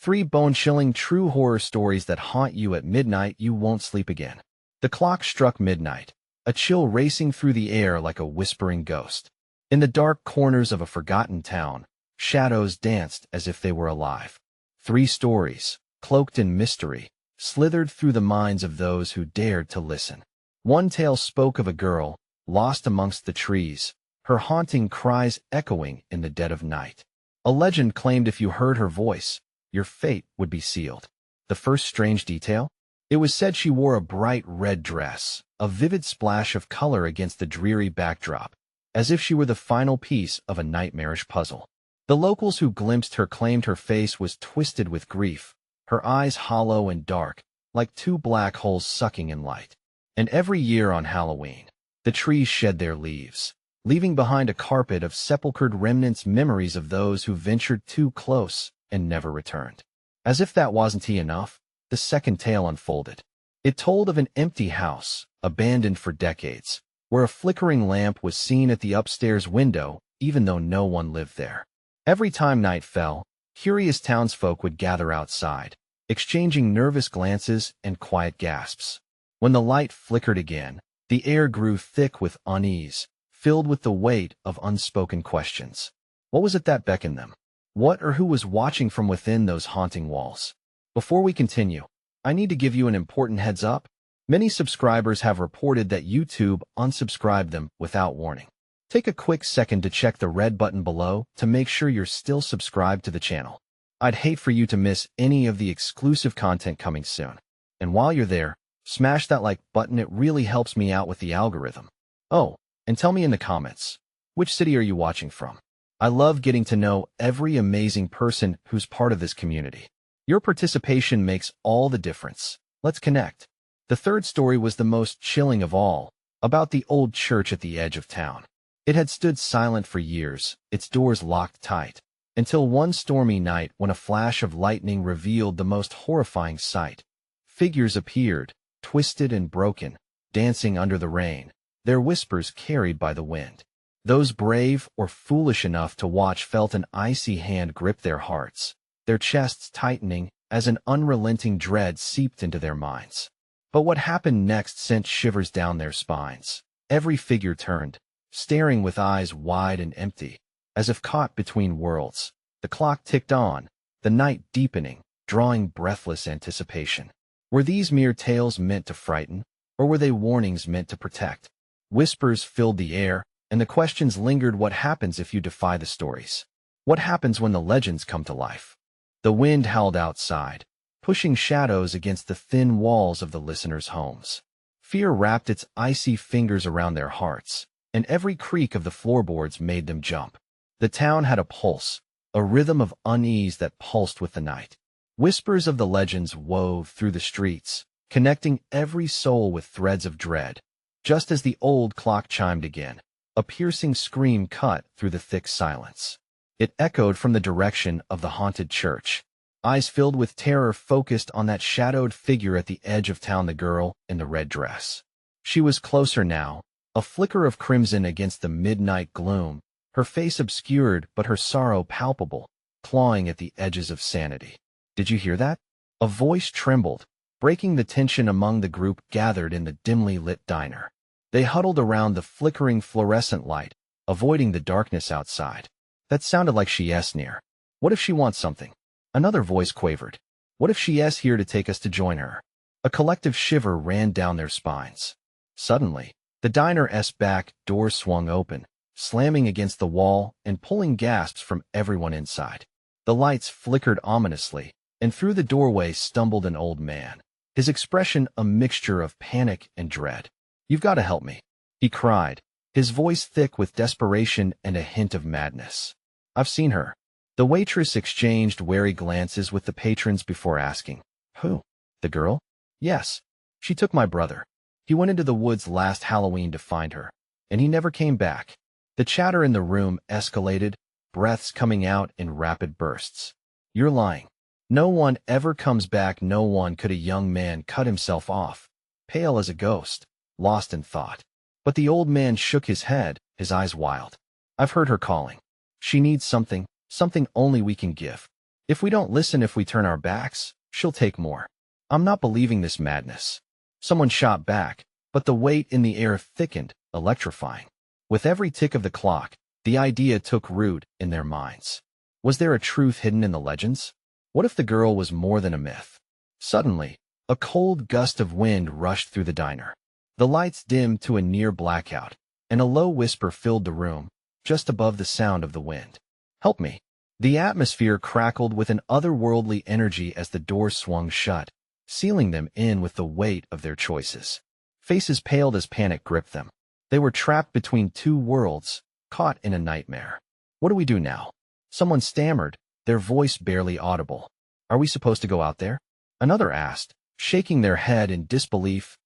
3 bone-chilling true horror stories that haunt you at midnight. You won't sleep again. The clock struck midnight, a chill racing through the air like a whispering ghost. In the dark corners of a forgotten town, shadows danced as if they were alive. 3 stories, cloaked in mystery, slithered through the minds of those who dared to listen. One tale spoke of a girl, lost amongst the trees, her haunting cries echoing in the dead of night. A legend claimed if you heard her voice, your fate would be sealed. The first strange detail? It was said she wore a bright red dress, a vivid splash of color against the dreary backdrop, as if she were the final piece of a nightmarish puzzle. The locals who glimpsed her claimed her face was twisted with grief, her eyes hollow and dark, like 2 black holes sucking in light. And every year on Halloween, the trees shed their leaves, leaving behind a carpet of sepulchred remnants, memories of those who ventured too close and never returned. As if that wasn't enough, the second tale unfolded. It told of an empty house, abandoned for decades, where a flickering lamp was seen at the upstairs window, even though no one lived there. Every time night fell, curious townsfolk would gather outside, exchanging nervous glances and quiet gasps. When the light flickered again, the air grew thick with unease, filled with the weight of unspoken questions. What was it that beckoned them? What or who was watching from within those haunting walls? Before we continue, I need to give you an important heads up. Many subscribers have reported that YouTube unsubscribed them without warning. Take a quick second to check the red button below to make sure you're still subscribed to the channel. I'd hate for you to miss any of the exclusive content coming soon. And while you're there, smash that like button. It really helps me out with the algorithm. Oh, and tell me in the comments, which city are you watching from? I love getting to know every amazing person who's part of this community. Your participation makes all the difference. Let's connect. The third story was the most chilling of all, about the old church at the edge of town. It had stood silent for years, its doors locked tight, until one stormy night when a flash of lightning revealed the most horrifying sight. Figures appeared, twisted and broken, dancing under the rain, their whispers carried by the wind. Those brave or foolish enough to watch felt an icy hand grip their hearts, their chests tightening as an unrelenting dread seeped into their minds. But what happened next sent shivers down their spines. Every figure turned, staring with eyes wide and empty, as if caught between worlds. The clock ticked on, the night deepening, drawing breathless anticipation. Were these mere tales meant to frighten, or were they warnings meant to protect? Whispers filled the air, and the questions lingered. What happens if you defy the stories? What happens when the legends come to life? The wind howled outside, pushing shadows against the thin walls of the listeners' homes. Fear wrapped its icy fingers around their hearts, and every creak of the floorboards made them jump. The town had a pulse, a rhythm of unease that pulsed with the night. Whispers of the legends wove through the streets, connecting every soul with threads of dread. Just as the old clock chimed again, a piercing scream cut through the thick silence. It echoed from the direction of the haunted church. Eyes filled with terror focused on that shadowed figure at the edge of town, the girl in the red dress. She was closer now, a flicker of crimson against the midnight gloom, her face obscured but her sorrow palpable, clawing at the edges of sanity. Did you hear that? A voice trembled, breaking the tension among the group gathered in the dimly lit diner. They huddled around the flickering fluorescent light, avoiding the darkness outside. That sounded like she's near. What if she wants something? Another voice quavered. What if she's here to take us to join her? A collective shiver ran down their spines. Suddenly, the diner's back door swung open, slamming against the wall and pulling gasps from everyone inside. The lights flickered ominously, and through the doorway stumbled an old man, his expression a mixture of panic and dread. "You've got to help me," he cried, his voice thick with desperation and a hint of madness. "I've seen her." The waitress exchanged wary glances with the patrons before asking, "Who? The girl?" "Yes. She took my brother. He went into the woods last Halloween to find her, and he never came back." The chatter in the room escalated, breaths coming out in rapid bursts. "You're lying. No one ever comes back." No one could. A young man cut himself off, pale as a ghost, lost in thought. But the old man shook his head, his eyes wild. "I've heard her calling. She needs something, something only we can give." If we don't listen, if we turn our backs, she'll take more. I'm not believing this madness. Someone shot back, but the weight in the air thickened, electrifying. With every tick of the clock, the idea took root in their minds. Was there a truth hidden in the legends? What if the girl was more than a myth? Suddenly, a cold gust of wind rushed through the diner. The lights dimmed to a near blackout, and a low whisper filled the room, just above the sound of the wind. Help me. The atmosphere crackled with an otherworldly energy as the door swung shut, sealing them in with the weight of their choices. Faces paled as panic gripped them. They were trapped between two worlds, caught in a nightmare. What do we do now? Someone stammered, their voice barely audible. Are we supposed to go out there? Another asked, shaking their head in disbelief.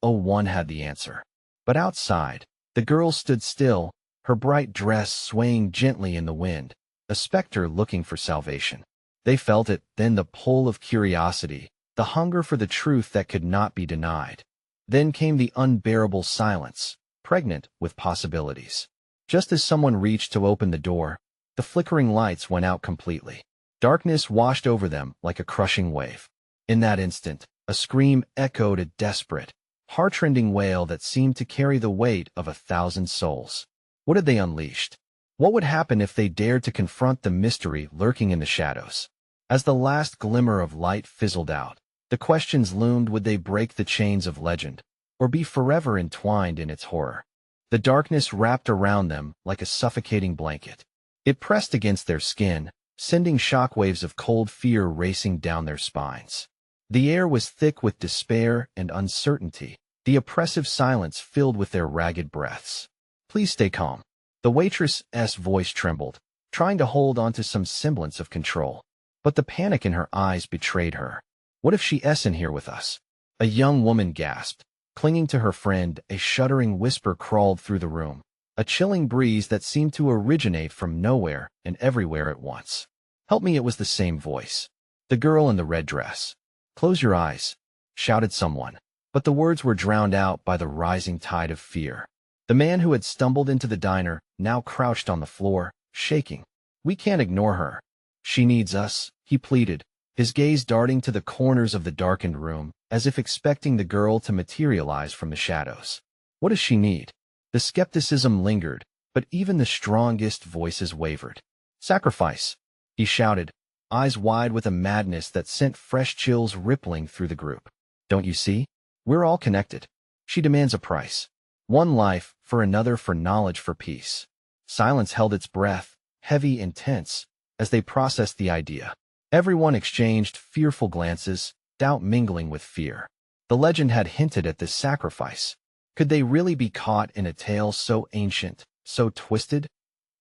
One had the answer. But outside, the girl stood still, her bright dress swaying gently in the wind, a specter looking for salvation. They felt it, then the pull of curiosity, the hunger for the truth that could not be denied. Then came the unbearable silence, pregnant with possibilities. Just as someone reached to open the door, the flickering lights went out completely. Darkness washed over them like a crushing wave. In that instant, a scream echoed, a desperate, heart-rending wail that seemed to carry the weight of 1,000 souls. What had they unleashed? What would happen if they dared to confront the mystery lurking in the shadows? As the last glimmer of light fizzled out, the questions loomed: would they break the chains of legend, or be forever entwined in its horror? The darkness wrapped around them like a suffocating blanket. It pressed against their skin, sending shockwaves of cold fear racing down their spines. The air was thick with despair and uncertainty, the oppressive silence filled with their ragged breaths. Please stay calm. The waitress's voice trembled, trying to hold on to some semblance of control. But the panic in her eyes betrayed her. What if she's in here with us? A young woman gasped, clinging to her friend. A shuddering whisper crawled through the room, a chilling breeze that seemed to originate from nowhere and everywhere at once. Help me, it was the same voice. The girl in the red dress. Close your eyes, shouted someone, but the words were drowned out by the rising tide of fear. The man who had stumbled into the diner now crouched on the floor, shaking. We can't ignore her. She needs us, he pleaded, his gaze darting to the corners of the darkened room, as if expecting the girl to materialize from the shadows. What does she need? The skepticism lingered, but even the strongest voices wavered. Sacrifice, he shouted, eyes wide with a madness that sent fresh chills rippling through the group. Don't you see? We're all connected. She demands a price. One life, for another, for knowledge, for peace. Silence held its breath, heavy and tense, as they processed the idea. Everyone exchanged fearful glances, doubt mingling with fear. The legend had hinted at this sacrifice. Could they really be caught in a tale so ancient, so twisted?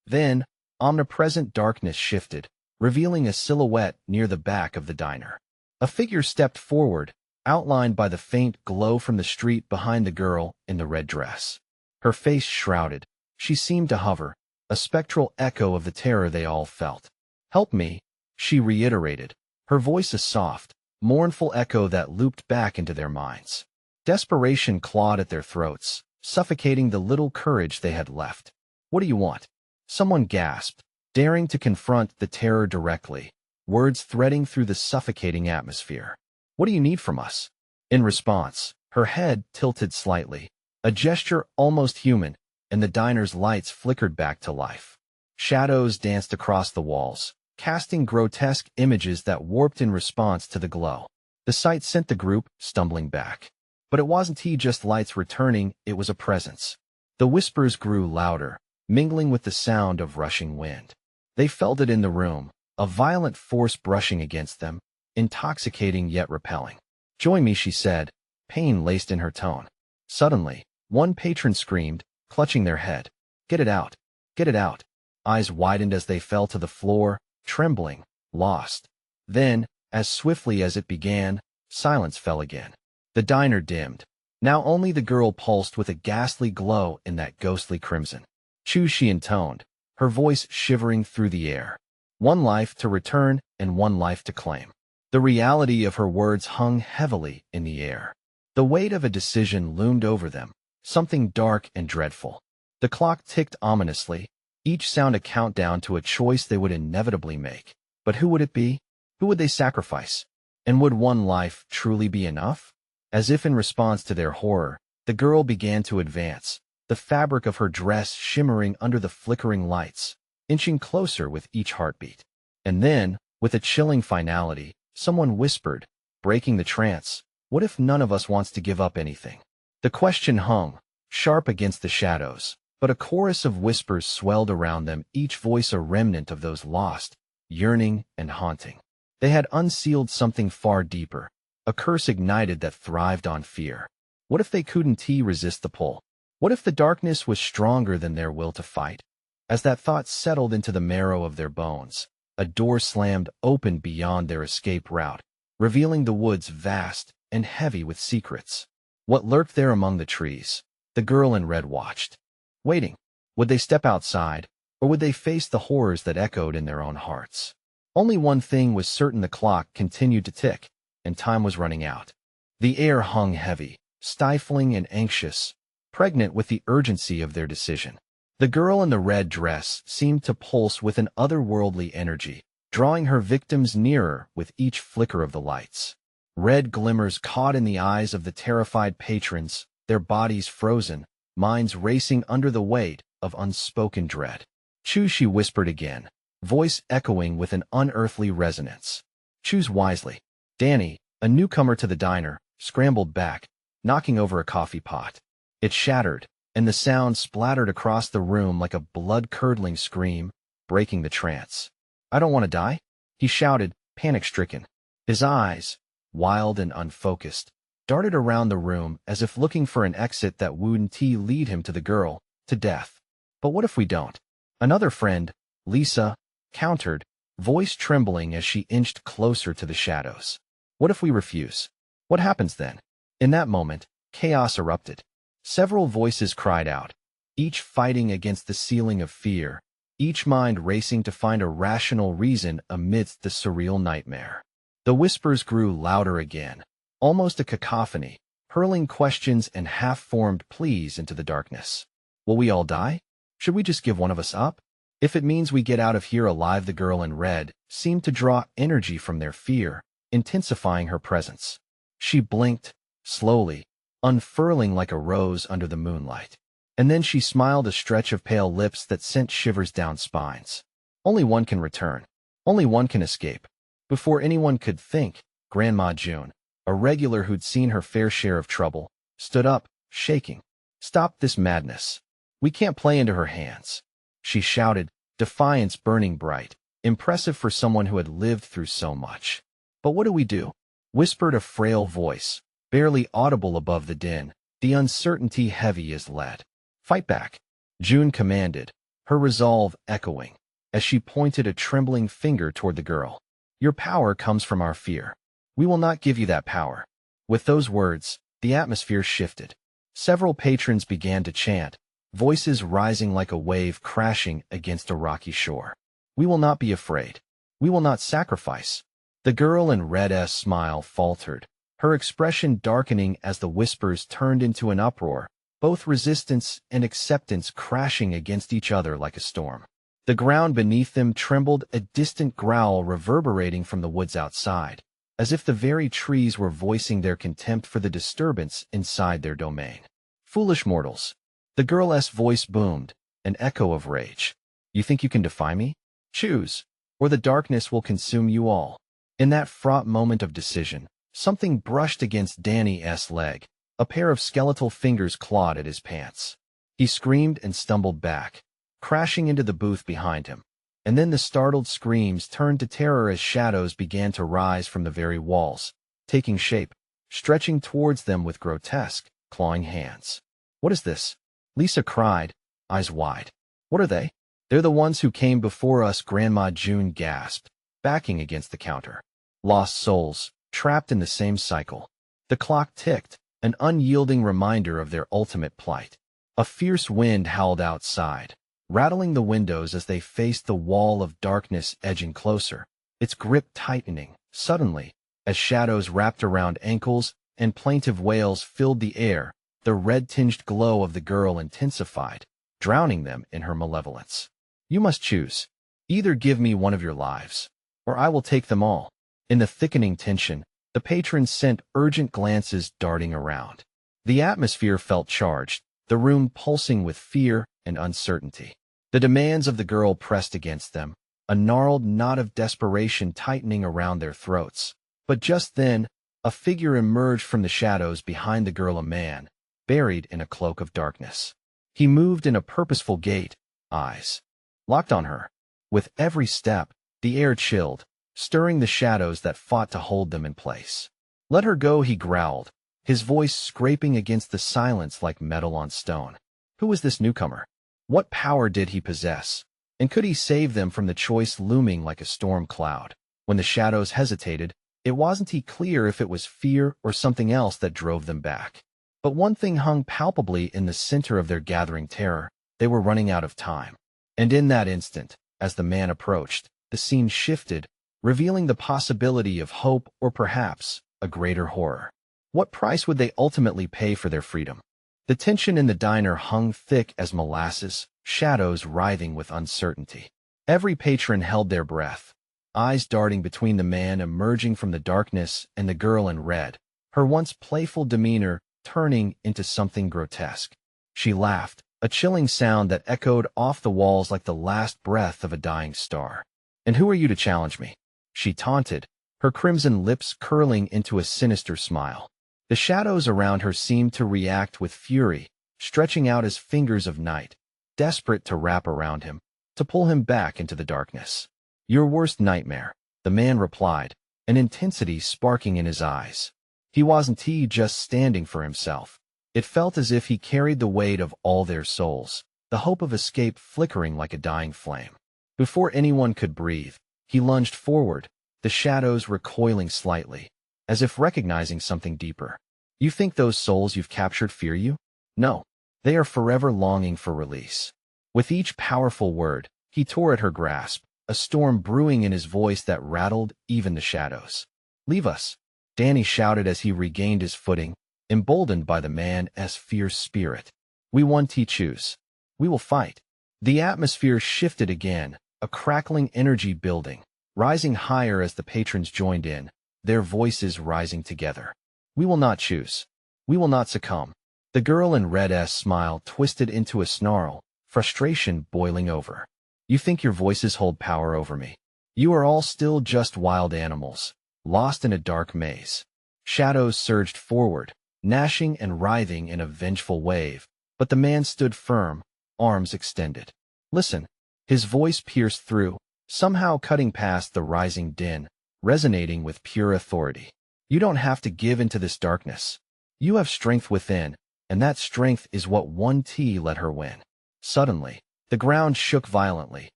Then, omnipresent darkness shifted, revealing a silhouette near the back of the diner. A figure stepped forward, outlined by the faint glow from the street behind the girl in the red dress. Her face shrouded, she seemed to hover, a spectral echo of the terror they all felt. Help me, she reiterated, her voice a soft, mournful echo that looped back into their minds. Desperation clawed at their throats, suffocating the little courage they had left. What do you want? Someone gasped, daring to confront the terror directly, words threading through the suffocating atmosphere. What do you need from us? In response, her head tilted slightly, a gesture almost human, and the diner's lights flickered back to life. Shadows danced across the walls, casting grotesque images that warped in response to the glow. The sight sent the group stumbling back. But it wasn't just lights returning, it was a presence. The whispers grew louder, mingling with the sound of rushing wind. They felt it in the room, a violent force brushing against them, intoxicating yet repelling. Join me, she said, pain laced in her tone. Suddenly, one patron screamed, clutching their head. Get it out! Get it out! Eyes widened as they fell to the floor, trembling, lost. Then, as swiftly as it began, silence fell again. The diner dimmed. Now only the girl pulsed with a ghastly glow in that ghostly crimson. Choose, she intoned, her voice shivering through the air. One life to return and one life to claim. The reality of her words hung heavily in the air. The weight of a decision loomed over them, something dark and dreadful. The clock ticked ominously, each sound a countdown to a choice they would inevitably make. But who would it be? Who would they sacrifice? And would one life truly be enough? As if in response to their horror, the girl began to advance, the fabric of her dress shimmering under the flickering lights, inching closer with each heartbeat. And then, with a chilling finality, someone whispered, breaking the trance, "What if none of us wants to give up anything?" The question hung, sharp against the shadows, but a chorus of whispers swelled around them, each voice a remnant of those lost, yearning, and haunting. They had unsealed something far deeper, a curse ignited that thrived on fear. What if they couldn't resist the pull? What if the darkness was stronger than their will to fight? As that thought settled into the marrow of their bones, a door slammed open beyond their escape route, revealing the woods vast and heavy with secrets. What lurked there among the trees? The girl in red watched, waiting. Would they step outside, or would they face the horrors that echoed in their own hearts? Only one thing was certain: the clock continued to tick, and time was running out. The air hung heavy, stifling and anxious, pregnant with the urgency of their decision. The girl in the red dress seemed to pulse with an otherworldly energy, drawing her victims nearer with each flicker of the lights. Red glimmers caught in the eyes of the terrified patrons, their bodies frozen, minds racing under the weight of unspoken dread. "Choose," she whispered again, voice echoing with an unearthly resonance. "Choose wisely." Danny, a newcomer to the diner, scrambled back, knocking over a coffee pot. It shattered, and the sound splattered across the room like a blood-curdling scream, breaking the trance. "I don't want to die," he shouted, panic-stricken. His eyes, wild and unfocused, darted around the room as if looking for an exit that wouldn't lead him to the girl, to death. "But what if we don't?" Another friend, Lisa, countered, voice trembling as she inched closer to the shadows. "What if we refuse? What happens then?" In that moment, chaos erupted. Several voices cried out, each fighting against the ceiling of fear, each mind racing to find a rational reason amidst the surreal nightmare. The whispers grew louder again, almost a cacophony, hurling questions and half-formed pleas into the darkness. "Will we all die? Should we just give one of us up? If it means we get out of here alive," the girl in red seemed to draw energy from their fear, intensifying her presence. She blinked, slowly, unfurling like a rose under the moonlight. And then she smiled, a stretch of pale lips that sent shivers down spines. "Only one can return. Only one can escape." Before anyone could think, Grandma June, a regular who'd seen her fair share of trouble, stood up, shaking. "Stop this madness. We can't play into her hands," she shouted, defiance burning bright, impressive for someone who had lived through so much. "But what do we do?" whispered a frail voice, barely audible above the din, the uncertainty heavy as lead. "Fight back," June commanded, her resolve echoing, as she pointed a trembling finger toward the girl. "Your power comes from our fear. We will not give you that power." With those words, the atmosphere shifted. Several patrons began to chant, voices rising like a wave crashing against a rocky shore. "We will not be afraid. We will not sacrifice." The girl in red's smile faltered, her expression darkening as the whispers turned into an uproar, both resistance and acceptance crashing against each other like a storm. The ground beneath them trembled, a distant growl reverberating from the woods outside, as if the very trees were voicing their contempt for the disturbance inside their domain. "Foolish mortals," the girl's voice boomed, an echo of rage. "You think you can defy me? Choose, or the darkness will consume you all." In that fraught moment of decision, something brushed against Danny's leg. A pair of skeletal fingers clawed at his pants. He screamed and stumbled back, crashing into the booth behind him. And then the startled screams turned to terror as shadows began to rise from the very walls, taking shape, stretching towards them with grotesque, clawing hands. "What is this?" Lisa cried, eyes wide. "What are they?" "They're the ones who came before us," Grandma June gasped, backing against the counter. Lost souls, trapped in the same cycle. The clock ticked, an unyielding reminder of their ultimate plight. A fierce wind howled outside, rattling the windows as they faced the wall of darkness edging closer, its grip tightening. Suddenly, as shadows wrapped around ankles and plaintive wails filled the air, the red-tinged glow of the girl intensified, drowning them in her malevolence. "You must choose. Either give me one of your lives, or I will take them all. In the thickening tension, the patrons sent urgent glances darting around. The atmosphere felt charged, the room pulsing with fear and uncertainty. The demands of the girl pressed against them, a gnarled knot of desperation tightening around their throats. But just then, a figure emerged from the shadows behind the girl, a man, buried in a cloak of darkness. He moved in a purposeful gait, eyes locked on her. With every step, the air chilled, stirring the shadows that fought to hold them in place. "Let her go," he growled, his voice scraping against the silence like metal on stone. Who was this newcomer? What power did he possess? And could he save them from the choice looming like a storm cloud? When the shadows hesitated, it wasn't clear if it was fear or something else that drove them back. But one thing hung palpably in the center of their gathering terror: they were running out of time. And in that instant, as the man approached, the scene shifted, revealing the possibility of hope or perhaps a greater horror. What price would they ultimately pay for their freedom? The tension in the diner hung thick as molasses, shadows writhing with uncertainty. Every patron held their breath, eyes darting between the man emerging from the darkness and the girl in red, her once playful demeanor turning into something grotesque. She laughed, a chilling sound that echoed off the walls like the last breath of a dying star. "And who are you to challenge me?" she taunted, her crimson lips curling into a sinister smile. The shadows around her seemed to react with fury, stretching out as fingers of night, desperate to wrap around him, to pull him back into the darkness. "Your worst nightmare," the man replied, an intensity sparking in his eyes. He wasn't just standing for himself. It felt as if he carried the weight of all their souls, the hope of escape flickering like a dying flame. Before anyone could breathe, he lunged forward, the shadows recoiling slightly, as if recognizing something deeper. "You think those souls you've captured fear you? No. They are forever longing for release." With each powerful word, he tore at her grasp, a storm brewing in his voice that rattled even the shadows. "Leave us," Danny shouted as he regained his footing, emboldened by the man's fierce spirit. "We won't choose. We will fight." The atmosphere shifted again, a crackling energy building, rising higher as the patrons joined in, their voices rising together. "We will not choose. We will not succumb." The girl in red's smile twisted into a snarl, frustration boiling over. "You think your voices hold power over me? You are all still just wild animals, lost in a dark maze." Shadows surged forward, gnashing and writhing in a vengeful wave, but the man stood firm, arms extended. "Listen." His voice pierced through, somehow cutting past the rising din, resonating with pure authority. "You don't have to give into this darkness. You have strength within, and that strength is what let her win." Suddenly, the ground shook violently,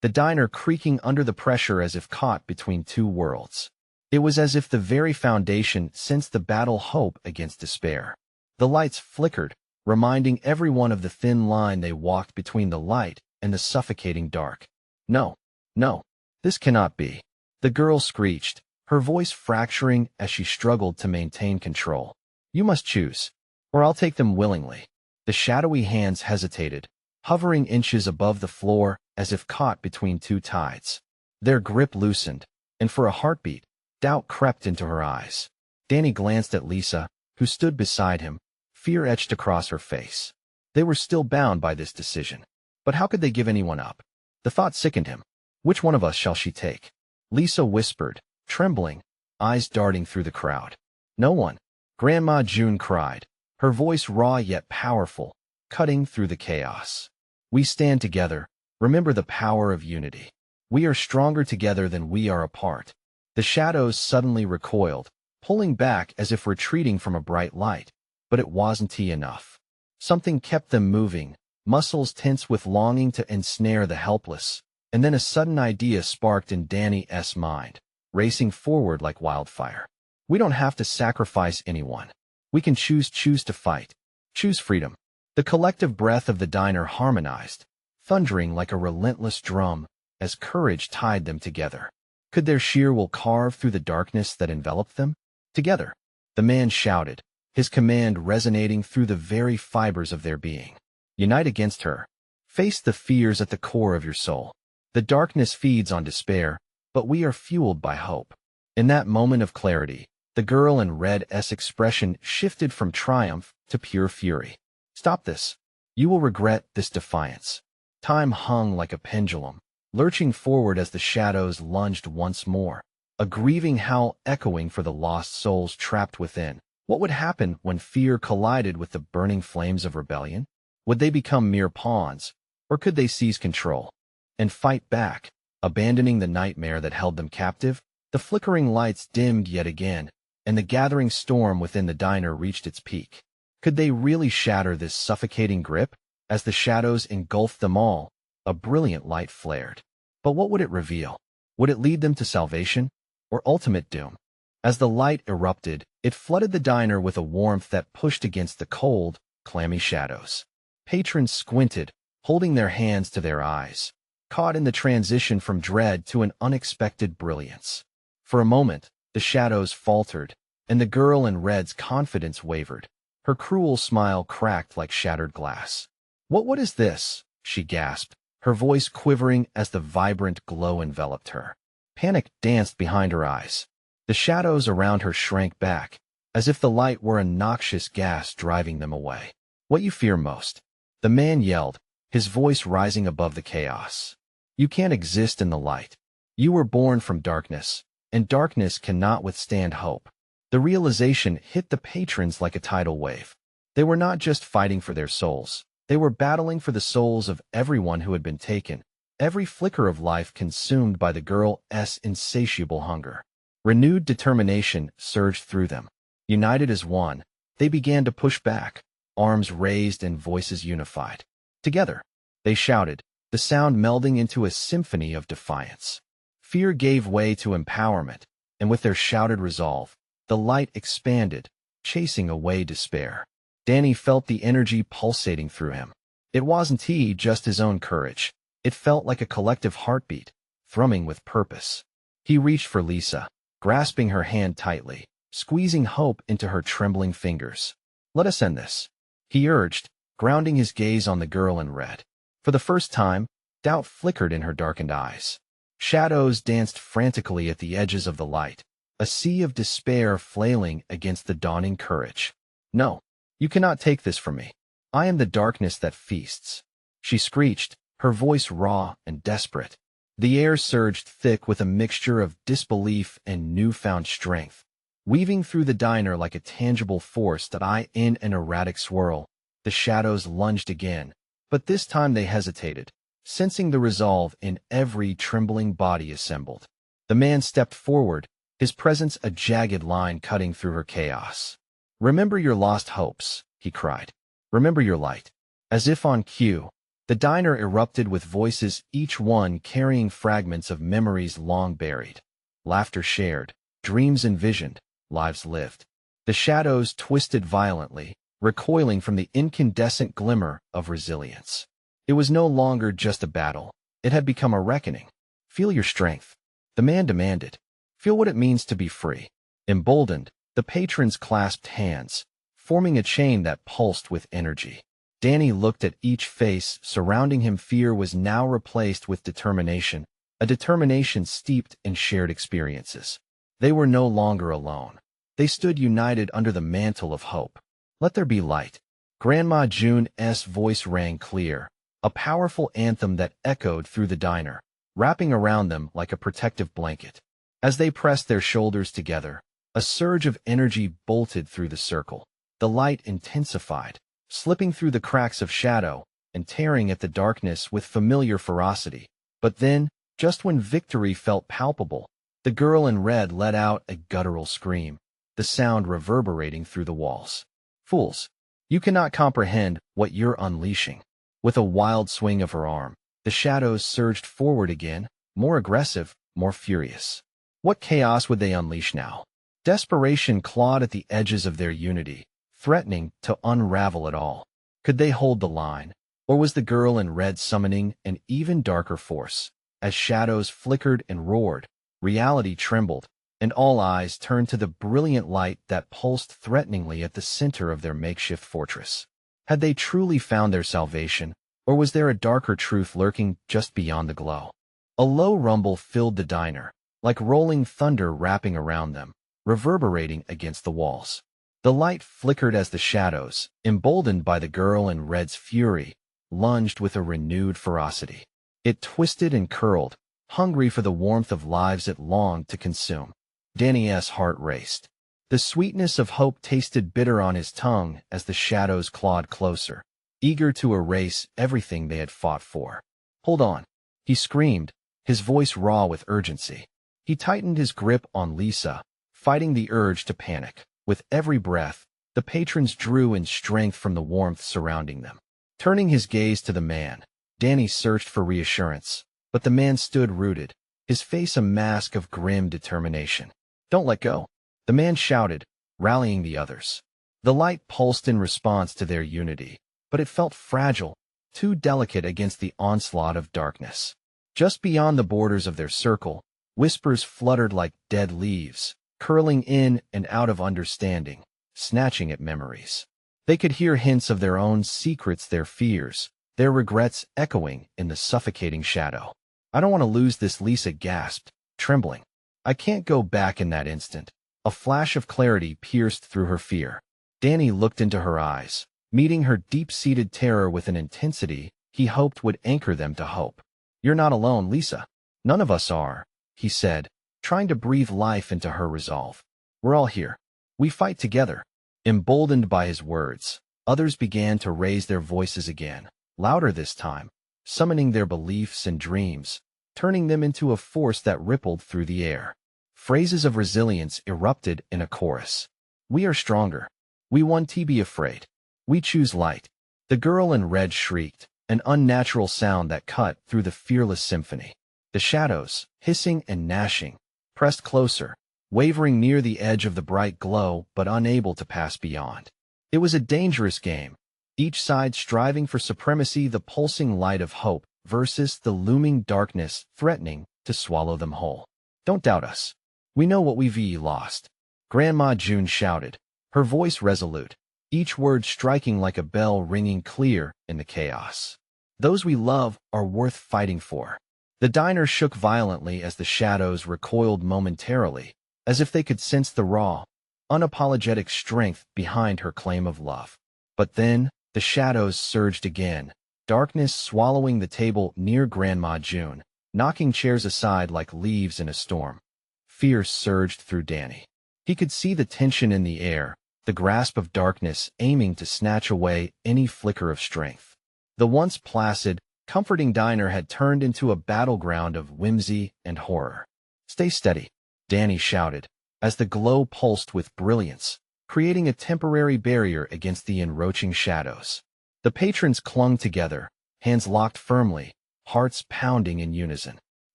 the diner creaking under the pressure as if caught between two worlds. It was as if the very foundation sensed the battle hope against despair. The lights flickered, reminding everyone of the thin line they walked between the light and the suffocating dark. "No, no, this cannot be," the girl screeched, her voice fracturing as she struggled to maintain control. "You must choose, or I'll take them willingly." The shadowy hands hesitated, hovering inches above the floor as if caught between two tides. Their grip loosened, and for a heartbeat, doubt crept into her eyes. Danny glanced at Lisa, who stood beside him, fear etched across her face. They were still bound by this decision. But how could they give anyone up? The thought sickened him. "Which one of us shall she take?" Lisa whispered, trembling, eyes darting through the crowd. "No one," Grandma June cried, her voice raw yet powerful, cutting through the chaos. "We stand together. Remember the power of unity. We are stronger together than we are apart." The shadows suddenly recoiled, pulling back as if retreating from a bright light. But it wasn't enough. Something kept them moving, muscles tense with longing to ensnare the helpless, and then a sudden idea sparked in Danny's mind, racing forward like wildfire. "We don't have to sacrifice anyone. We can choose to fight. Choose freedom." The collective breath of the diner harmonized, thundering like a relentless drum, as courage tied them together. Could their sheer will carve through the darkness that enveloped them? "Together," the man shouted, his command resonating through the very fibers of their being. "Unite against her. Face the fears at the core of your soul. The darkness feeds on despair, but we are fueled by hope. In that moment of clarity, the girl in red's expression shifted from triumph to pure fury. Stop this. You will regret this defiance. Time hung like a pendulum, lurching forward as the shadows lunged once more, a grieving howl echoing for the lost souls trapped within. What would happen when fear collided with the burning flames of rebellion? Would they become mere pawns, or could they seize control and fight back, abandoning the nightmare that held them captive? The flickering lights dimmed yet again, and the gathering storm within the diner reached its peak. Could they really shatter this suffocating grip? As the shadows engulfed them all, a brilliant light flared. But what would it reveal? Would it lead them to salvation or ultimate doom? As the light erupted, it flooded the diner with a warmth that pushed against the cold, clammy shadows. Patrons squinted, holding their hands to their eyes, caught in the transition from dread to an unexpected brilliance. For a moment, the shadows faltered, and the girl in red's confidence wavered. Her cruel smile cracked like shattered glass. What is this?" she gasped, her voice quivering as the vibrant glow enveloped her. Panic danced behind her eyes. The shadows around her shrank back, as if the light were a noxious gas driving them away. "What you fear most?" the man yelled, his voice rising above the chaos. "You can't exist in the light. You were born from darkness, and darkness cannot withstand hope." The realization hit the patrons like a tidal wave. They were not just fighting for their souls. They were battling for the souls of everyone who had been taken, every flicker of life consumed by the girl's insatiable hunger. Renewed determination surged through them. United as one, they began to push back, arms raised and voices unified. Together, they shouted, the sound melding into a symphony of defiance. Fear gave way to empowerment, and with their shouted resolve, the light expanded, chasing away despair. Danny felt the energy pulsating through him. It wasn't just his own courage. It felt like a collective heartbeat, thrumming with purpose. He reached for Lisa, grasping her hand tightly, squeezing hope into her trembling fingers. "Let us end this," he urged, grounding his gaze on the girl in red. For the first time, doubt flickered in her darkened eyes. Shadows danced frantically at the edges of the light, a sea of despair flailing against the dawning courage. "No, you cannot take this from me. I am the darkness that feasts," she screeched, her voice raw and desperate. The air surged thick with a mixture of disbelief and newfound strength, weaving through the diner like a tangible force in an erratic swirl. The shadows lunged again, but this time they hesitated, sensing the resolve in every trembling body assembled. The man stepped forward, his presence a jagged line cutting through her chaos. "Remember your lost hopes," he cried. "Remember your light." As if on cue, the diner erupted with voices, each one carrying fragments of memories long buried. Laughter shared, dreams envisioned, lives lived. The shadows twisted violently, recoiling from the incandescent glimmer of resilience. It was no longer just a battle. It had become a reckoning. "Feel your strength," the man demanded. "Feel what it means to be free." Emboldened, the patrons clasped hands, forming a chain that pulsed with energy. Danny looked at each face surrounding him. Fear was now replaced with determination, a determination steeped in shared experiences. They were no longer alone. They stood united under the mantle of hope. "Let there be light." Grandma June's voice rang clear, a powerful anthem that echoed through the diner, wrapping around them like a protective blanket. As they pressed their shoulders together, a surge of energy bolted through the circle. The light intensified, slipping through the cracks of shadow and tearing at the darkness with familiar ferocity. But then, just when victory felt palpable, the girl in red let out a guttural scream, the sound reverberating through the walls. "Fools, you cannot comprehend what you're unleashing." With a wild swing of her arm, the shadows surged forward again, more aggressive, more furious. What chaos would they unleash now? Desperation clawed at the edges of their unity, threatening to unravel it all. Could they hold the line, or was the girl in red summoning an even darker force? As shadows flickered and roared, reality trembled, and all eyes turned to the brilliant light that pulsed threateningly at the center of their makeshift fortress. Had they truly found their salvation, or was there a darker truth lurking just beyond the glow? A low rumble filled the diner, like rolling thunder wrapping around them, reverberating against the walls. The light flickered as the shadows, emboldened by the girl in red's fury, lunged with a renewed ferocity. It twisted and curled, hungry for the warmth of lives it longed to consume. Danny's heart raced. The sweetness of hope tasted bitter on his tongue as the shadows clawed closer, eager to erase everything they had fought for. "Hold on," he screamed, his voice raw with urgency. He tightened his grip on Lisa, fighting the urge to panic. With every breath, the patrons drew in strength from the warmth surrounding them. Turning his gaze to the man, Danny searched for reassurance, but the man stood rooted, his face a mask of grim determination. "Don't let go," the man shouted, rallying the others. The light pulsed in response to their unity, but it felt fragile, too delicate against the onslaught of darkness. Just beyond the borders of their circle, whispers fluttered like dead leaves, curling in and out of understanding, snatching at memories. They could hear hints of their own secrets, their fears, their regrets echoing in the suffocating shadow. "I don't want to lose this," Lisa gasped, trembling. "I can't go back in that instant." A flash of clarity pierced through her fear. Danny looked into her eyes, meeting her deep-seated terror with an intensity he hoped would anchor them to hope. "You're not alone, Lisa. None of us are," he said, trying to breathe life into her resolve. "We're all here. We fight together." Emboldened by his words, others began to raise their voices again, louder this time, summoning their beliefs and dreams, turning them into a force that rippled through the air. Phrases of resilience erupted in a chorus. "We are stronger. We want to be afraid. We choose light." The girl in red shrieked, an unnatural sound that cut through the fearless symphony. The shadows, hissing and gnashing, pressed closer, wavering near the edge of the bright glow but unable to pass beyond. It was a dangerous game, each side striving for supremacy, the pulsing light of hope versus the looming darkness threatening to swallow them whole. "Don't doubt us. We know what we've lost," Grandma June shouted, her voice resolute, each word striking like a bell ringing clear in the chaos. "Those we love are worth fighting for." The diner shook violently as the shadows recoiled momentarily, as if they could sense the raw, unapologetic strength behind her claim of love. But then, the shadows surged again, darkness swallowing the table near Grandma June, knocking chairs aside like leaves in a storm. Fear surged through Danny. He could see the tension in the air, the grasp of darkness aiming to snatch away any flicker of strength. The once placid, comforting diner had turned into a battleground of whimsy and horror. "Stay steady," Danny shouted, as the glow pulsed with brilliance, creating a temporary barrier against the encroaching shadows. The patrons clung together, hands locked firmly, hearts pounding in unison.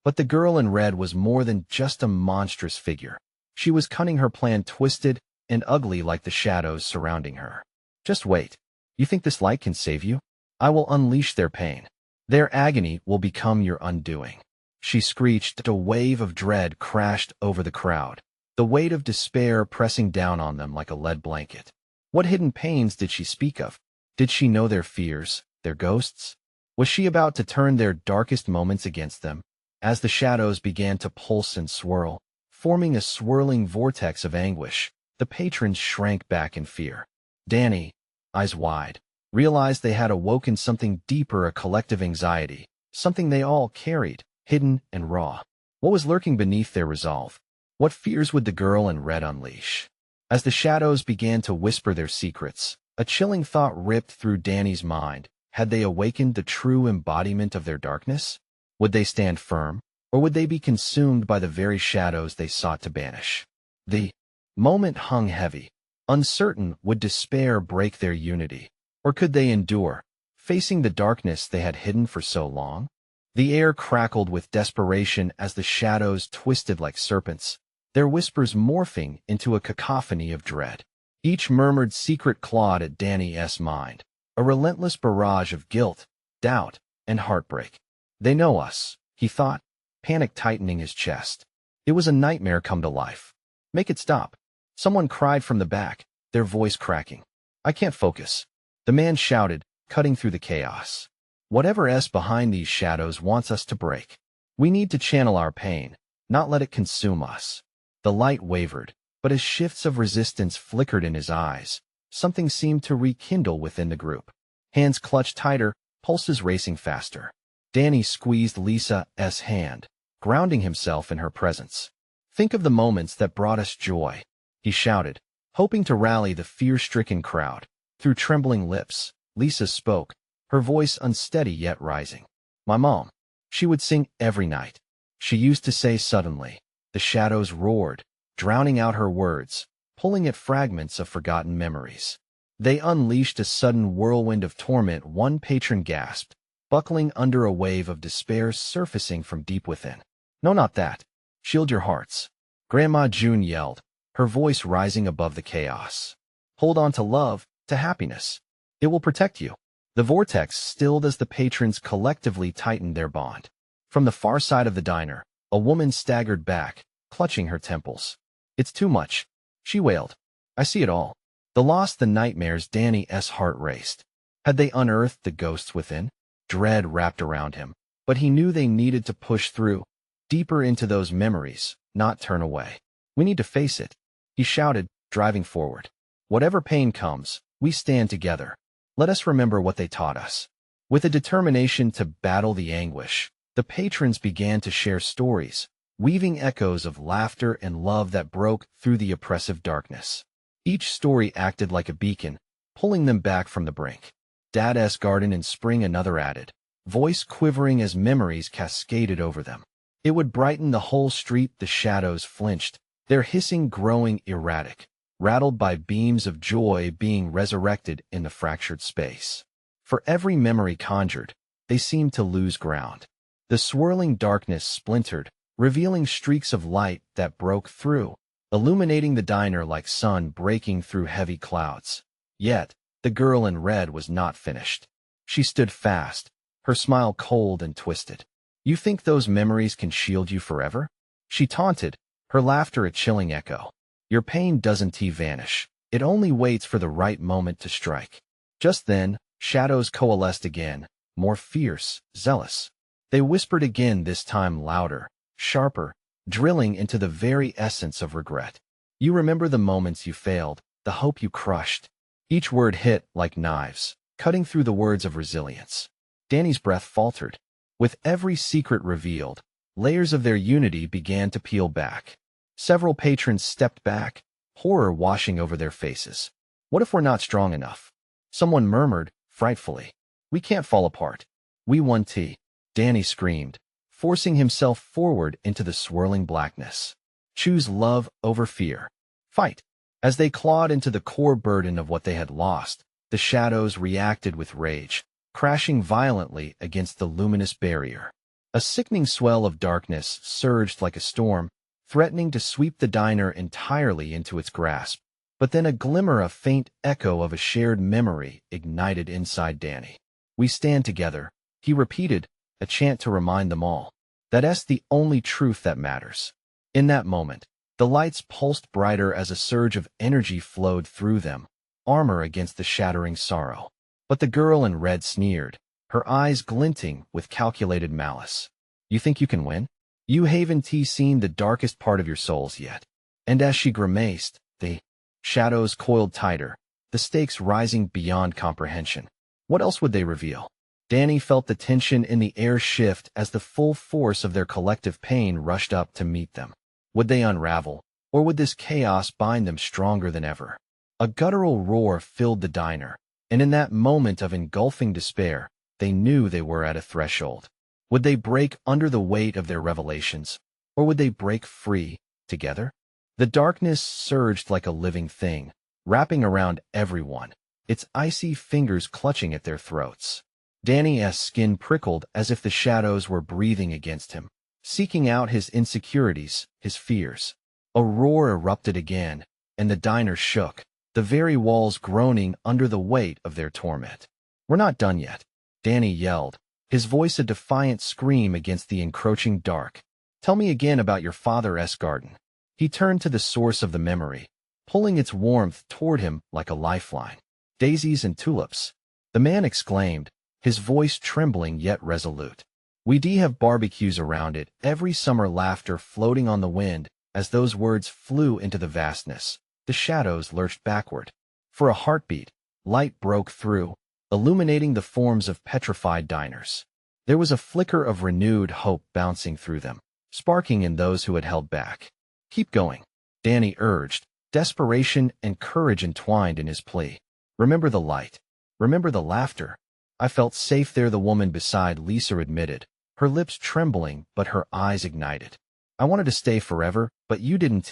But the girl in red was more than just a monstrous figure. She was cunning, her plan twisted and ugly like the shadows surrounding her. "Just wait. You think this light can save you? I will unleash their pain. Their agony will become your undoing." She screeched. A wave of dread crashed over the crowd, the weight of despair pressing down on them like a lead blanket. What hidden pains did she speak of? Did she know their fears, their ghosts? Was she about to turn their darkest moments against them? As the shadows began to pulse and swirl, forming a swirling vortex of anguish, the patrons shrank back in fear. Danny, eyes wide, realized they had awoken something deeper, a collective anxiety, something they all carried, hidden and raw. What was lurking beneath their resolve? What fears would the girl in red unleash? As the shadows began to whisper their secrets, a chilling thought ripped through Danny's mind. Had they awakened the true embodiment of their darkness? Would they stand firm, or would they be consumed by the very shadows they sought to banish? The moment hung heavy. Uncertain, would despair break their unity, or could they endure, facing the darkness they had hidden for so long? The air crackled with desperation as the shadows twisted like serpents, their whispers morphing into a cacophony of dread. Each murmured secret clawed at Danny's mind, a relentless barrage of guilt, doubt, and heartbreak. "They know us," he thought, panic tightening his chest. It was a nightmare come to life. "Make it stop," someone cried from the back, their voice cracking. "I can't focus," the man shouted, cutting through the chaos. "Whatever's behind these shadows wants us to break. We need to channel our pain, not let it consume us. The light wavered, but as shifts of resistance flickered in his eyes, something seemed to rekindle within the group. Hands clutched tighter, pulses racing faster. Danny squeezed Lisa's hand, grounding himself in her presence. "Think of the moments that brought us joy," he shouted, hoping to rally the fear-stricken crowd. Through trembling lips, Lisa spoke, her voice unsteady yet rising. "My mom. She would sing every night. She used to say suddenly." The shadows roared, drowning out her words, pulling at fragments of forgotten memories. They unleashed a sudden whirlwind of torment. One patron gasped, buckling under a wave of despair surfacing from deep within. "No, not that. Shield your hearts," Grandma June yelled, her voice rising above the chaos. "Hold on to love, to happiness. It will protect you." The vortex stilled as the patrons collectively tightened their bond. From the far side of the diner, a woman staggered back, clutching her temples. "It's too much," she wailed. "I see it all. The loss, the nightmares." Danny's heart raced. Had they unearthed the ghosts within? Dread wrapped around him, but he knew they needed to push through, deeper into those memories, not turn away. "We need to face it," he shouted, driving forward. "Whatever pain comes, we stand together. Let us remember what they taught us." With a determination to battle the anguish, the patrons began to share stories, weaving echoes of laughter and love that broke through the oppressive darkness. Each story acted like a beacon, pulling them back from the brink. "Dad's garden in spring," another added, voice quivering as memories cascaded over them. "It would brighten the whole street." The shadows flinched, their hissing growing erratic, rattled by beams of joy being resurrected in the fractured space. For every memory conjured, they seemed to lose ground. The swirling darkness splintered, revealing streaks of light that broke through, illuminating the diner like sun breaking through heavy clouds. Yet, the girl in red was not finished. She stood fast, her smile cold and twisted. "You think those memories can shield you forever?" she taunted, her laughter a chilling echo. "Your pain doesn't vanish. It only waits for the right moment to strike." Just then, shadows coalesced again, more fierce, zealous. They whispered again, this time louder, sharper, drilling into the very essence of regret. "You remember the moments you failed, the hope you crushed." Each word hit like knives, cutting through the words of resilience. Danny's breath faltered. With every secret revealed, layers of their unity began to peel back. Several patrons stepped back, horror washing over their faces. "What if we're not strong enough?" someone murmured, frightfully. "We can't fall apart. We want tea," Danny screamed, forcing himself forward into the swirling blackness. "Choose love over fear. Fight." As they clawed into the core burden of what they had lost, the shadows reacted with rage, crashing violently against the luminous barrier. A sickening swell of darkness surged like a storm, threatening to sweep the diner entirely into its grasp. But then a glimmer, a faint echo of a shared memory ignited inside Danny. "We stand together," he repeated, a chant to remind them all. That's the only truth that matters. In that moment, the lights pulsed brighter as a surge of energy flowed through them, armor against the shattering sorrow. But the girl in red sneered, her eyes glinting with calculated malice. "You think you can win? You haven't seen the darkest part of your souls yet." And as she grimaced, the shadows coiled tighter, the stakes rising beyond comprehension. What else would they reveal? Danny felt the tension in the air shift as the full force of their collective pain rushed up to meet them. Would they unravel, or would this chaos bind them stronger than ever? A guttural roar filled the diner, and in that moment of engulfing despair, they knew they were at a threshold. Would they break under the weight of their revelations, or would they break free, together? The darkness surged like a living thing, wrapping around everyone, its icy fingers clutching at their throats. Danny's skin prickled as if the shadows were breathing against him, seeking out his insecurities, his fears. A roar erupted again, and the diner shook, the very walls groaning under the weight of their torment. "We're not done yet," Danny yelled, his voice a defiant scream against the encroaching dark. "Tell me again about your father's garden." He turned to the source of the memory, pulling its warmth toward him like a lifeline. "Daisies and tulips," the man exclaimed, his voice trembling yet resolute. We do have barbecues around it, every summer laughter floating on the wind. As those words flew into the vastness, the shadows lurched backward. For a heartbeat, light broke through, illuminating the forms of petrified diners. There was a flicker of renewed hope bouncing through them, sparking in those who had held back. "Keep going," Danny urged, desperation and courage entwined in his plea. "Remember the light. Remember the laughter." "I felt safe there," the woman beside Lisa admitted, her lips trembling but her eyes ignited. "I wanted to stay forever, but you didn't."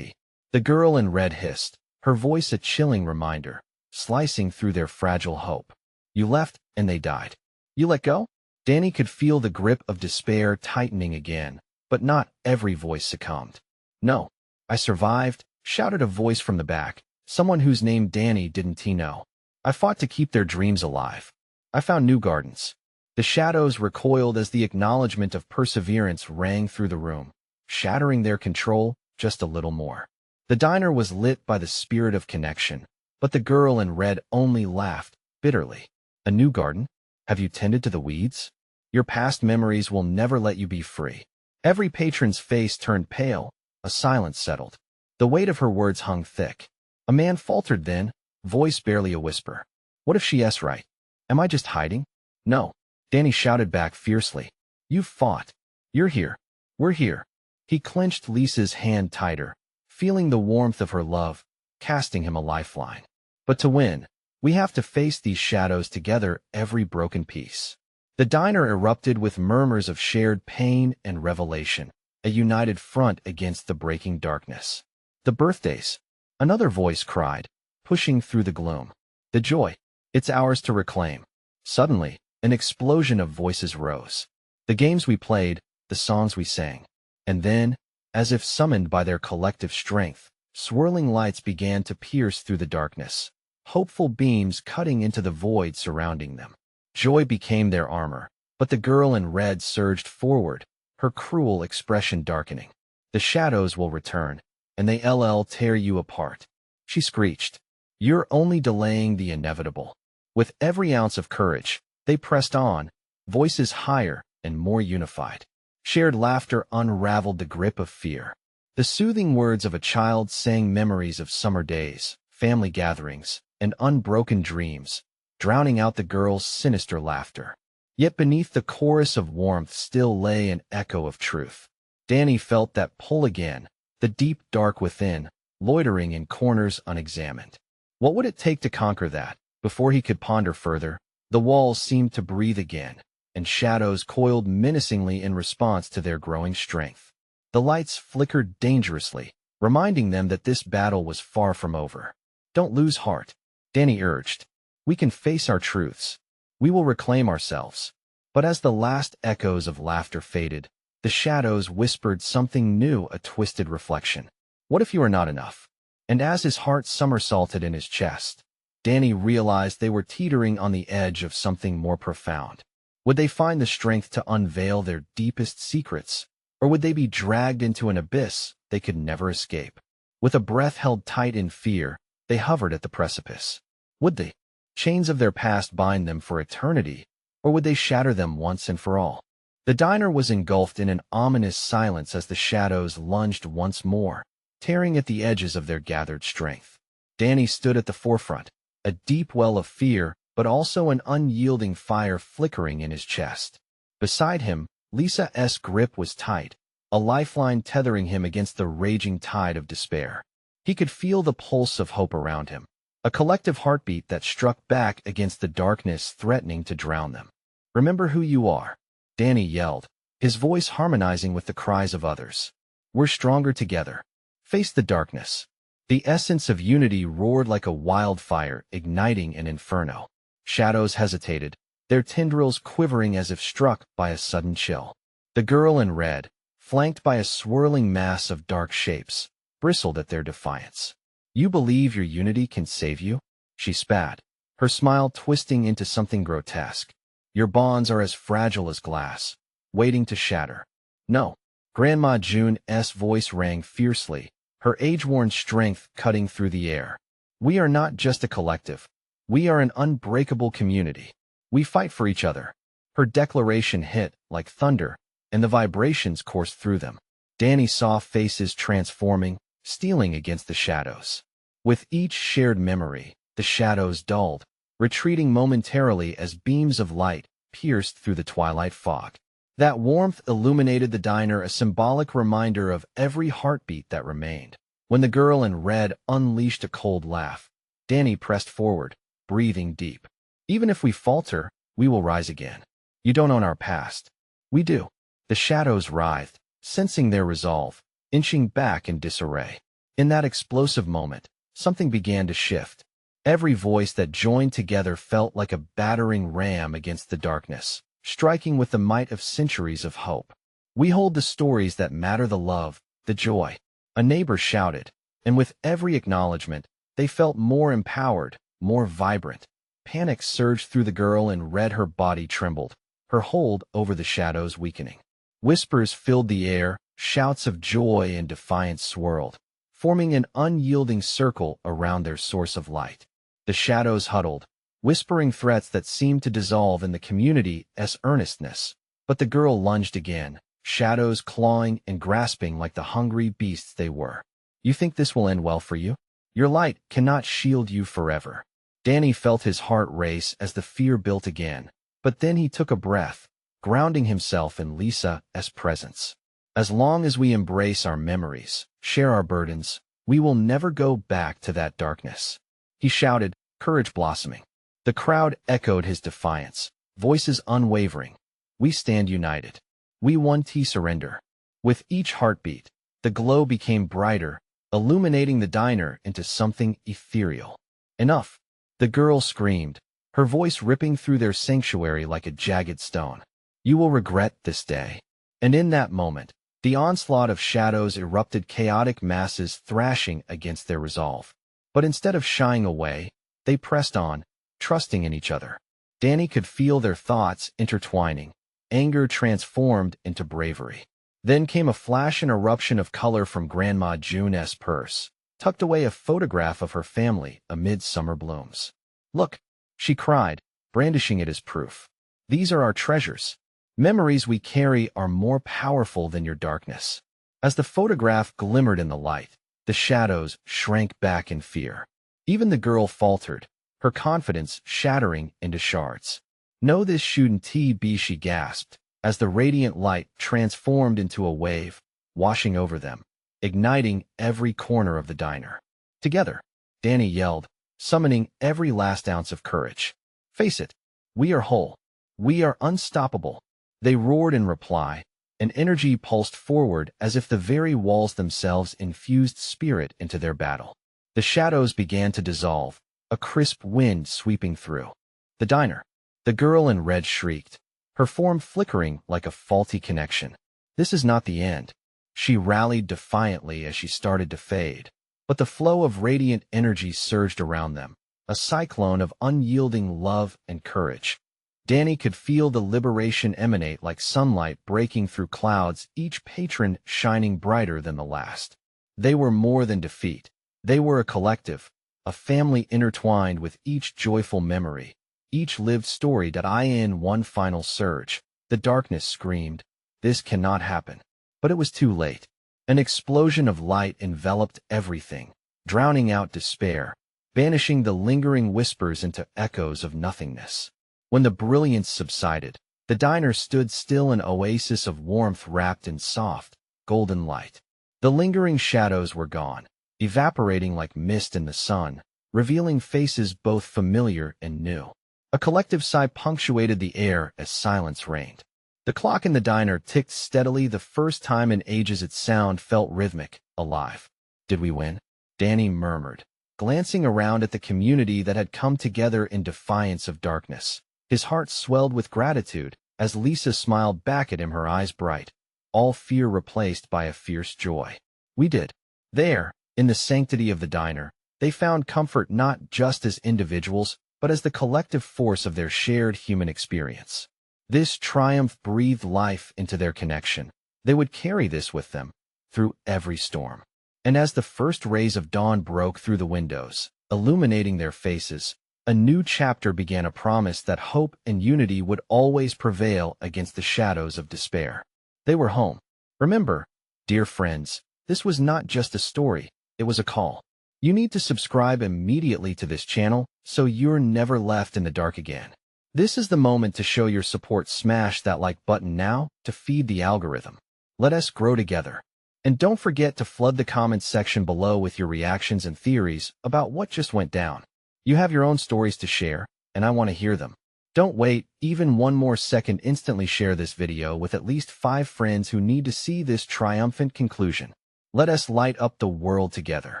The girl in red hissed, her voice a chilling reminder, slicing through their fragile hope. "You left, and they died. You let go?" Danny could feel the grip of despair tightening again, but not every voice succumbed. "No, I survived," shouted a voice from the back, someone whose name Danny didn't know. "I fought to keep their dreams alive. I found new gardens." The shadows recoiled as the acknowledgement of perseverance rang through the room, shattering their control just a little more. The diner was lit by the spirit of connection, but the girl in red only laughed bitterly. "A new garden? Have you tended to the weeds? Your past memories will never let you be free." Every patron's face turned pale, a silence settled. The weight of her words hung thick. A man faltered then, voice barely a whisper. "What if she's right? Am I just hiding?" "No," Danny shouted back fiercely. "You've fought. You're here. We're here." He clenched Lisa's hand tighter, feeling the warmth of her love, casting him a lifeline. "But to win, we have to face these shadows together, every broken piece." The diner erupted with murmurs of shared pain and revelation, a united front against the breaking darkness. "The birthdays," another voice cried, pushing through the gloom. "The joy, it's ours to reclaim." Suddenly, an explosion of voices rose. "The games we played, the songs we sang." And then, as if summoned by their collective strength, swirling lights began to pierce through the darkness, hopeful beams cutting into the void surrounding them. Joy became their armor, but the girl in red surged forward, her cruel expression darkening. "The shadows will return, and they'll tear you apart," she screeched. "You're only delaying the inevitable." With every ounce of courage, they pressed on, voices higher and more unified. Shared laughter unraveled the grip of fear. The soothing words of a child sang memories of summer days, family gatherings, and unbroken dreams, drowning out the girl's sinister laughter. Yet beneath the chorus of warmth still lay an echo of truth. Danny felt that pull again, the deep dark within, loitering in corners unexamined. What would it take to conquer that? Before he could ponder further, the walls seemed to breathe again, and shadows coiled menacingly in response to their growing strength. The lights flickered dangerously, reminding them that this battle was far from over. "Don't lose heart," Danny urged. "We can face our truths. We will reclaim ourselves." But as the last echoes of laughter faded, the shadows whispered something new, a twisted reflection. "What if you are not enough?" And as his heart somersaulted in his chest, Danny realized they were teetering on the edge of something more profound. Would they find the strength to unveil their deepest secrets, or would they be dragged into an abyss they could never escape? With a breath held tight in fear, they hovered at the precipice. Would the chains of their past bind them for eternity, or would they shatter them once and for all? The diner was engulfed in an ominous silence as the shadows lunged once more, tearing at the edges of their gathered strength. Danny stood at the forefront, a deep well of fear, but also an unyielding fire flickering in his chest. Beside him, Lisa's grip was tight, a lifeline tethering him against the raging tide of despair. He could feel the pulse of hope around him, a collective heartbeat that struck back against the darkness threatening to drown them. "Remember who you are," Danny yelled, his voice harmonizing with the cries of others. "We're stronger together. Face the darkness." The essence of unity roared like a wildfire, igniting an inferno. Shadows hesitated, their tendrils quivering as if struck by a sudden chill. The girl in red, flanked by a swirling mass of dark shapes, bristled at their defiance. "You believe your unity can save you?" she spat, her smile twisting into something grotesque. "Your bonds are as fragile as glass, waiting to shatter." "No." Grandma June's voice rang fiercely, her age-worn strength cutting through the air. "We are not just a collective. We are an unbreakable community. We fight for each other, Her declaration hit like thunder, and the vibrations coursed through them. Danny saw faces transforming, stealing against the shadows. With each shared memory, the shadows dulled, retreating momentarily as beams of light pierced through the twilight fog. That warmth illuminated the diner, a symbolic reminder of every heartbeat that remained. When the girl in red unleashed a cold laugh, Danny pressed forward, breathing deep. Even if we falter, we will rise again. You don't own our past. We do. The shadows writhed, sensing their resolve, inching back in disarray. In that explosive moment, something began to shift. Every voice that joined together felt like a battering ram against the darkness, striking with the might of centuries of hope. We hold the stories that matter, the love, the joy. A neighbor shouted, and with every acknowledgement, they felt more empowered, more vibrant. Panic surged through the girl in red, her body trembled, her hold over the shadows weakening. Whispers filled the air, shouts of joy and defiance swirled, forming an unyielding circle around their source of light. The shadows huddled, whispering threats that seemed to dissolve in the community's earnestness. But the girl lunged again, shadows clawing and grasping like the hungry beasts they were. You think this will end well for you? Your light cannot shield you forever. Danny felt his heart race as the fear built again, but then he took a breath, grounding himself in Lisa's presence. As long as we embrace our memories, share our burdens, we will never go back to that darkness. He shouted, courage blossoming. The crowd echoed his defiance, voices unwavering. We stand united. We won't surrender. With each heartbeat, the glow became brighter, illuminating the diner into something ethereal. Enough! The girl screamed, her voice ripping through their sanctuary like a jagged stone. You will regret this day. And in that moment, the onslaught of shadows erupted, chaotic masses thrashing against their resolve. But instead of shying away, they pressed on, trusting in each other. Danny could feel their thoughts intertwining, anger transformed into bravery. Then came a flash and eruption of color from Grandma June's purse, tucked away a photograph of her family amid summer blooms. Look, she cried, brandishing it as proof. These are our treasures. Memories we carry are more powerful than your darkness. As the photograph glimmered in the light, the shadows shrank back in fear. Even the girl faltered, her confidence shattering into shards. No, this shouldn't be, she gasped, as the radiant light transformed into a wave, washing over them, igniting every corner of the diner. Together, Danny yelled, summoning every last ounce of courage. Face it, we are whole. We are unstoppable. They roared in reply, and energy pulsed forward as if the very walls themselves infused spirit into their battle. The shadows began to dissolve, a crisp wind sweeping through the diner. The girl in red shrieked, her form flickering like a faulty connection. This is not the end. She rallied defiantly as she started to fade, but the flow of radiant energy surged around them, a cyclone of unyielding love and courage. Danny could feel the liberation emanate like sunlight breaking through clouds, each patron shining brighter than the last. They were more than defeat. They were a collective, a family intertwined with each joyful memory, each lived story. In one final surge, the darkness screamed, this cannot happen. But it was too late. An explosion of light enveloped everything, drowning out despair, banishing the lingering whispers into echoes of nothingness. When the brilliance subsided, the diner stood still, an oasis of warmth wrapped in soft, golden light. The lingering shadows were gone, evaporating like mist in the sun, revealing faces both familiar and new. A collective sigh punctuated the air as silence reigned. The clock in the diner ticked steadily, the first time in ages its sound felt rhythmic, alive. Did we win? Danny murmured, glancing around at the community that had come together in defiance of darkness. His heart swelled with gratitude as Lisa smiled back at him, her eyes bright, all fear replaced by a fierce joy. We did. There, in the sanctity of the diner, they found comfort not just as individuals, but as the collective force of their shared human experience. This triumph breathed life into their connection. They would carry this with them through every storm. And as the first rays of dawn broke through the windows, illuminating their faces, A new chapter began, a promise that hope and unity would always prevail against the shadows of despair. They were home. Remember, dear friends, this was not just a story, it was a call. You need to subscribe immediately to this channel so you're never left in the dark again. This is the moment to show your support. Smash that like button now to feed the algorithm. Let us grow together. And don't forget to flood the comments section below with your reactions and theories about what just went down. You have your own stories to share, and I want to hear them. Don't wait even one more second. Instantly share this video with at least 5 friends who need to see this triumphant conclusion. Let us light up the world together.